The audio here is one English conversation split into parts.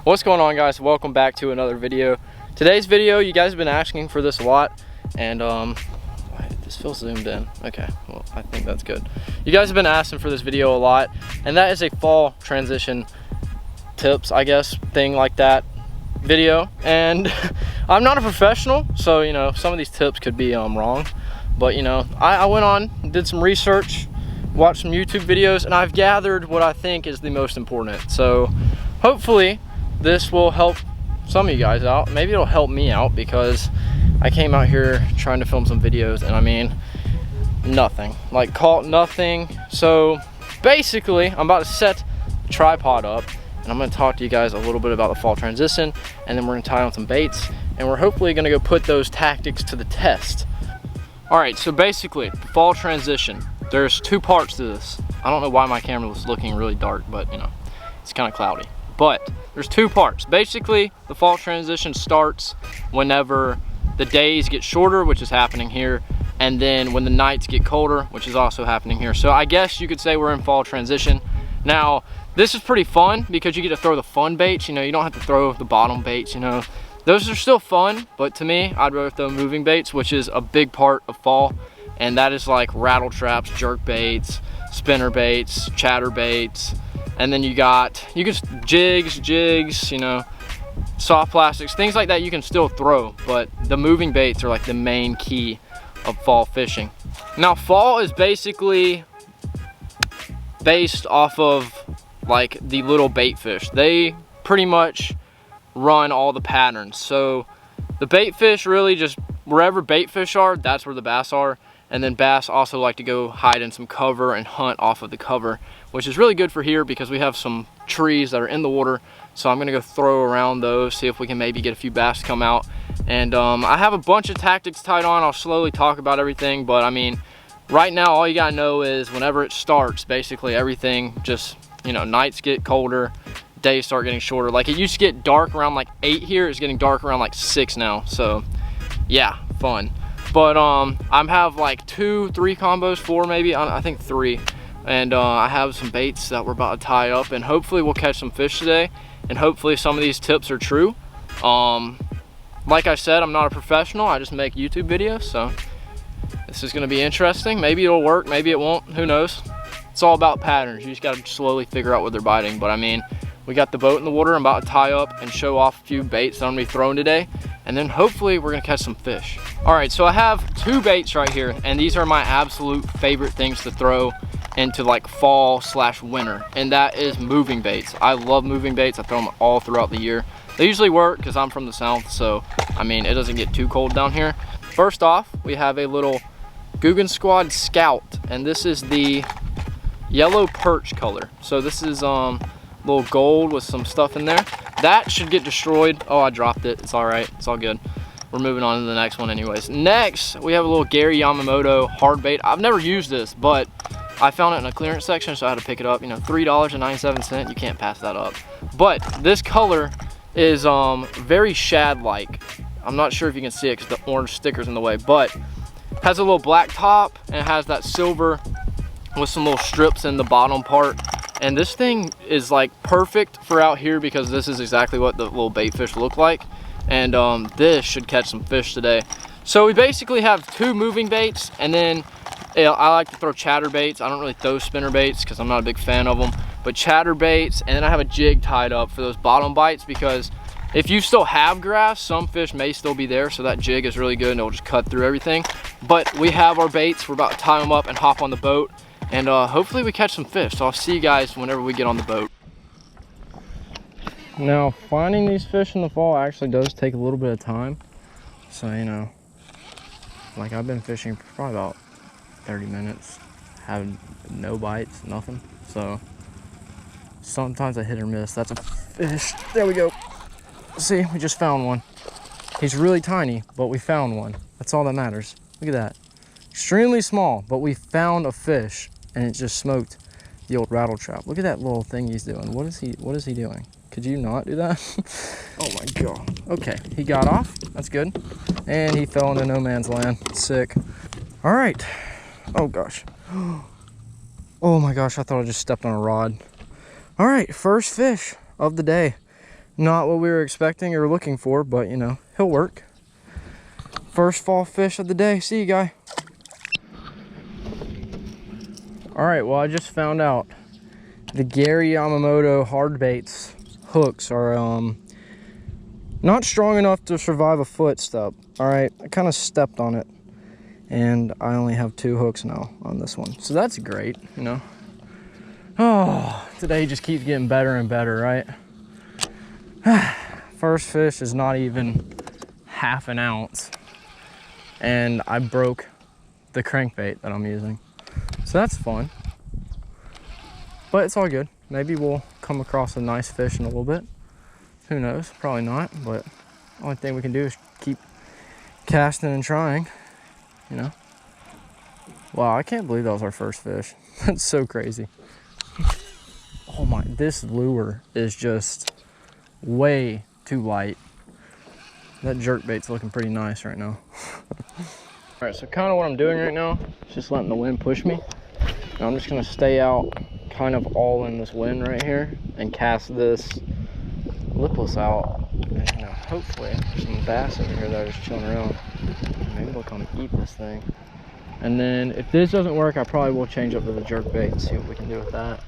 What's going on, guys? Welcome back to another video. Today's video, you guys have been asking for this a lot, and this feels zoomed in. Okay, well, I think that's good. You guys have been asking for this video a lot, and that is a fall transition tips, I guess, thing like that video. And I'm not a professional, so you know, some of these tips could be wrong, but you know, I went on, did some research, watched some YouTube videos, and I've gathered what I think is the most important. So hopefully this will help some of you guys out. Maybe it'll help me out, because I came out here trying to film some videos, and I mean, nothing. Like, caught nothing. So basically, I'm about to set the tripod up, and I'm gonna talk to you guys a little bit about the fall transition, and then we're gonna tie on some baits, and we're hopefully gonna go put those tactics to the test. All right, so basically, fall transition. There's two parts to this. I don't know why my camera was looking really dark, but you know, it's kind of cloudy. But there's two parts. Basically, the fall transition starts whenever the days get shorter, which is happening here, and then when the nights get colder, which is also happening here. So I guess you could say we're in fall transition. Now, this is pretty fun because you get to throw the fun baits. You know, you don't have to throw the bottom baits, you know. Those are still fun, but to me, I'd rather throw moving baits, which is a big part of fall. And that is like rattle traps, jerk baits, spinner baits, chatter baits. And then you can jigs, you know, soft plastics, things like that you can still throw, but the moving baits are like the main key of fall fishing. Now, fall is basically based off of like the little bait fish. They pretty much run all the patterns. So the bait fish really just, wherever bait fish are, that's where the bass are. And then bass also like to go hide in some cover and hunt off of the cover, which is really good for here because we have some trees that are in the water. So I'm gonna go throw around those, see if we can maybe get a few bass to come out. And I have a bunch of tactics tied on. I'll slowly talk about everything, but I mean, right now all you gotta know is whenever it starts, basically everything just, you know, nights get colder, days start getting shorter. Like, it used to get dark around like 8 here, it's getting dark around like 6 now. So yeah, fun. But I have like 2, 3 combos, 4 maybe, I think 3. And I have some baits that we're about to tie up, and hopefully we'll catch some fish today. And hopefully some of these tips are true. Like I said, I'm not a professional, I just make YouTube videos, so this is gonna be interesting. Maybe it'll work, maybe it won't, who knows? It's all about patterns. You just gotta slowly figure out what they're biting. But I mean, we got the boat in the water. I'm about to tie up and show off a few baits that I'm gonna be throwing today, and then hopefully we're gonna catch some fish. All right, so I have 2 baits right here, and these are my absolute favorite things to throw into like fall/winter, and that is moving baits. I love moving baits. I throw them all throughout the year. They usually work because I'm from the south, so I mean, it doesn't get too cold down here. First off, we have a little Guggen Squad Scout, and this is the yellow perch color. So this is little gold with some stuff in there. That should get destroyed. Oh, I dropped it. It's all right. It's all good. We're moving on to the next one anyways. Next, we have a little Gary Yamamoto hard bait. I've never used this, but I found it in a clearance section, so I had to pick it up. You know, $3.97. You can't pass that up. But this color is very shad-like. I'm not sure if you can see it because the orange sticker's in the way, but has a little black top, and it has that silver with some little strips in the bottom part. And this thing is like perfect for out here because this is exactly what the little bait fish look like. And this should catch some fish today. So we basically have 2 moving baits, and then I like to throw chatter baits. I don't really throw spinner baits because I'm not a big fan of them, but chatter baits. And then I have a jig tied up for those bottom bites, because if you still have grass, some fish may still be there, so that jig is really good and it'll just cut through everything. But we have our baits. We're about to tie them up and hop on the boat, and hopefully we catch some fish. So I'll see you guys whenever we get on the boat. Now, finding these fish in the fall actually does take a little bit of time. So, you know, like, I've been fishing for probably about 30 minutes, have no bites, nothing. So sometimes I hit or miss. That's a fish. There we go. See, we just found one. He's really tiny, but we found one. That's all that matters. Look at that. Extremely small, but we found a fish, and it just smoked the old rattle trap. Look at that little thing he's doing. What is he doing? Could you not do that? Oh my God. Okay, he got off. That's good. And he fell into no man's land. Sick. All right. Oh gosh. Oh my gosh, I thought I just stepped on a rod. All right, first fish of the day. Not what we were expecting or looking for, but you know, he'll work. First fall fish of the day. See you, guy. All right, well, I just found out the Gary Yamamoto hard baits hooks are not strong enough to survive a footstep. All right, I kind of stepped on it, and I only have 2 hooks now on this one, so that's great, you know. Oh, today just keeps getting better and better, right? First fish is not even half an ounce, and I broke the crankbait that I'm using, so that's fun. But it's all good. Maybe we'll come across a nice fish in a little bit. Who knows? Probably not, but the only thing we can do is keep casting and trying, you know. Wow, I can't believe that was our first fish. That's so crazy. Oh my, this lure is just way too light. That jerkbait's looking pretty nice right now. All right, so kind of what I'm doing right now is just letting the wind push me. And I'm just gonna stay out kind of all in this wind right here and cast this lipless out. And, you know, hopefully there's some bass over here that are just chilling around. Maybe they'll come eat this thing. And then if this doesn't work, I probably will change up to the jerkbait and see what we can do with that.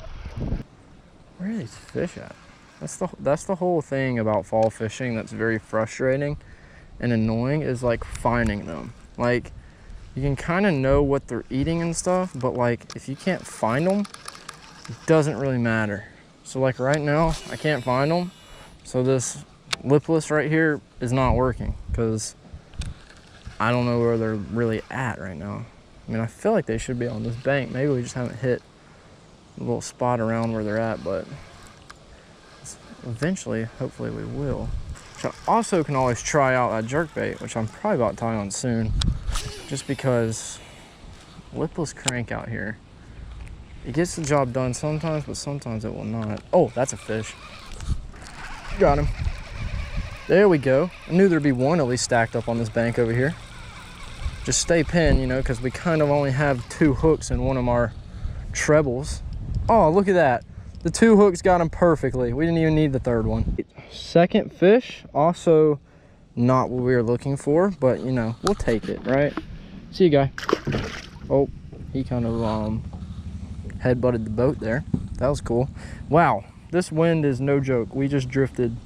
Where are these fish at? That's the whole thing about fall fishing that's very frustrating and annoying, is like finding them. Like, you can kind of know what they're eating and stuff, but like if you can't find them, it doesn't really matter. So like right now, I can't find them. So this lipless right here is not working because I don't know where they're really at right now. I mean, I feel like they should be on this bank. Maybe we just haven't hit a little spot around where they're at, but eventually, hopefully we will. So I also can always try out that jerkbait, which I'm probably about to tie on soon, just because lipless crank out here, it gets the job done sometimes, but sometimes it will not. Oh, that's a fish. Got him. There we go. I knew there'd be one at least stacked up on this bank over here. Just stay pinned, you know, because we kind of only have 2 hooks in one of our trebles. Oh, look at that. The 2 hooks got him perfectly. We didn't even need the 3rd one. Second fish, also not what we were looking for, but you know, we'll take it, right? See you, guy. Oh, he kind of head-butted the boat there. That was cool. Wow, this wind is no joke. We just drifted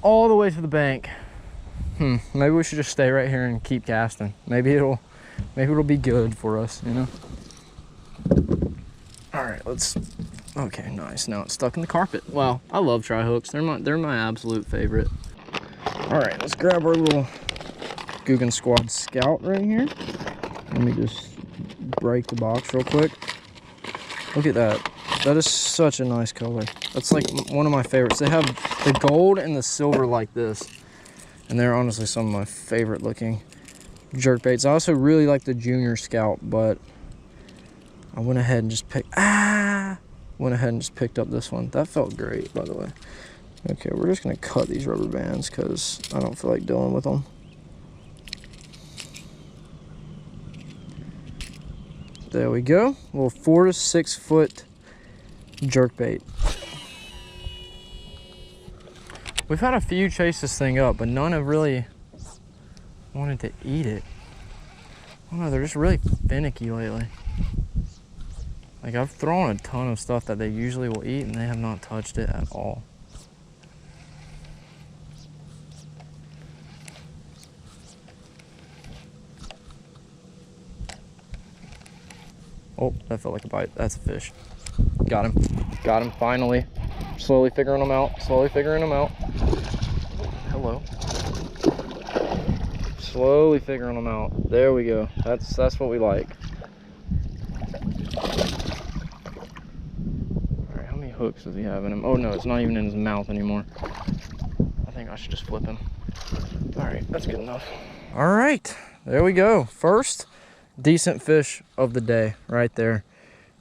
all the way to the bank. Maybe we should just stay right here and keep casting. Maybe it'll be good for us, you know. All right, okay, nice. Now it's stuck in the carpet. Wow, I love tri hooks. They're my absolute favorite. All right, let's grab our little Googan Squad Scout right here. Let me just break the box real quick. Look at that. That is such a nice color. That's like one of my favorites. They have the gold and the silver like this, and they're honestly some of my favorite looking jerkbaits. I also really like the Junior Scout, but I went ahead and just picked up this one. That felt great, by the way. Okay, we're just gonna cut these rubber bands because I don't feel like dealing with them. There we go. A little 4 to 6 foot jerkbait. We've had a few chase this thing up, but none have really wanted to eat it. I don't know, they're just really finicky lately. Like, I've thrown a ton of stuff that they usually will eat and they have not touched it at all. Oh, that felt like a bite. That's a fish. Got him. Got him, finally. Slowly figuring them out. Slowly figuring them out. Hello. Slowly figuring them out. There we go. That's what we like. Alright, how many hooks does he have in him? Oh no, it's not even in his mouth anymore. I think I should just flip him. Alright, that's good enough. Alright, there we go. First decent fish of the day right there.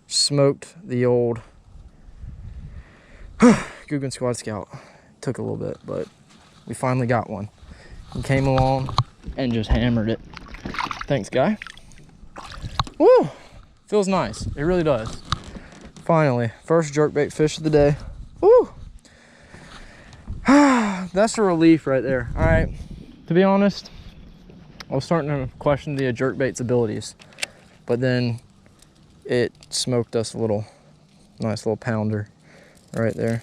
Smoked the old Googan Squad Scout. Took a little bit, but we finally got one. He came along and just hammered it. Thanks, guy. Woo! Feels nice. It really does. Finally, first jerkbait fish of the day. Woo! that's a relief right there. All right, to be honest, I was starting to question the jerkbait's abilities, but then it smoked us a nice little pounder right there.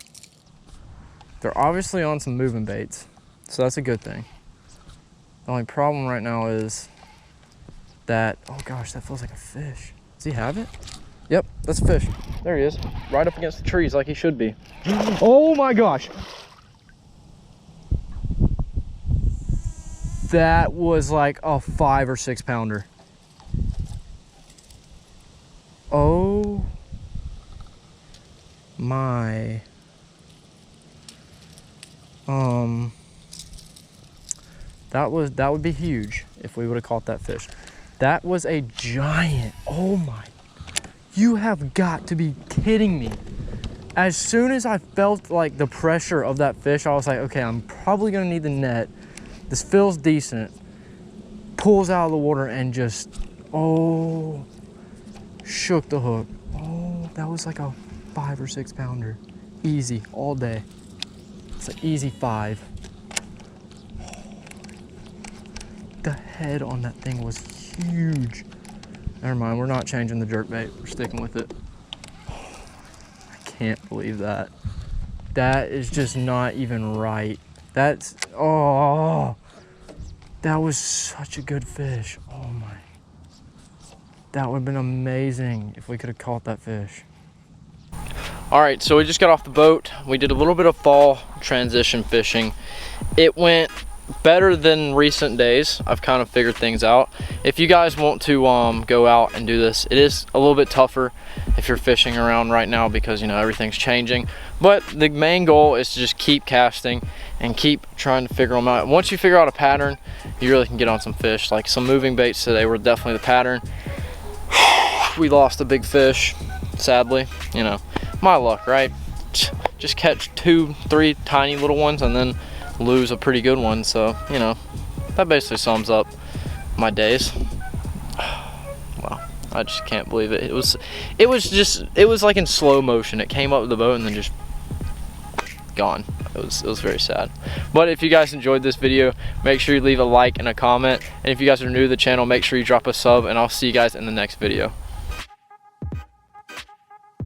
They're obviously on some moving baits, so that's a good thing. The only problem right now is that, oh gosh, that feels like a fish. Does he have it? Yep, that's a fish. There he is, right up against the trees like he should be. Oh my gosh. That was like a 5 or 6 pounder. Oh my. That would be huge if we would have caught that fish. That was a giant. Oh my. You have got to be kidding me. As soon as I felt like the pressure of that fish, I was like, okay, I'm probably gonna need the net. This feels decent. Pulls out of the water and just, oh, shook the hook. Oh, that was like a 5 or 6 pounder. Easy, all day. It's an easy 5. The head on that thing was huge. Never mind, we're not changing the jerkbait. We're sticking with it. I can't believe that. That is just not even right. That's, oh, that was such a good fish. Oh my. That would have been amazing if we could have caught that fish. All right, so we just got off the boat. We did a little bit of fall transition fishing. It went better than recent days. I've kind of figured things out. If you guys want to go out and do this, it is a little bit tougher if you're fishing around right now because, you know, everything's changing. But the main goal is to just keep casting and keep trying to figure them out. Once you figure out a pattern, you really can get on some fish. Like some moving baits today were definitely the pattern. We lost a big fish, sadly. You know, my luck, right? Just catch 2, 3 tiny little ones and then lose a pretty good one. So, you know, that basically sums up my days. Wow, I just can't believe it. It was like in slow motion. It came up with the boat and then just gone. It was very sad. But if you guys enjoyed this video, make sure you leave a like and a comment. And if you guys are new to the channel, make sure you drop a sub, and I'll see you guys in the next video.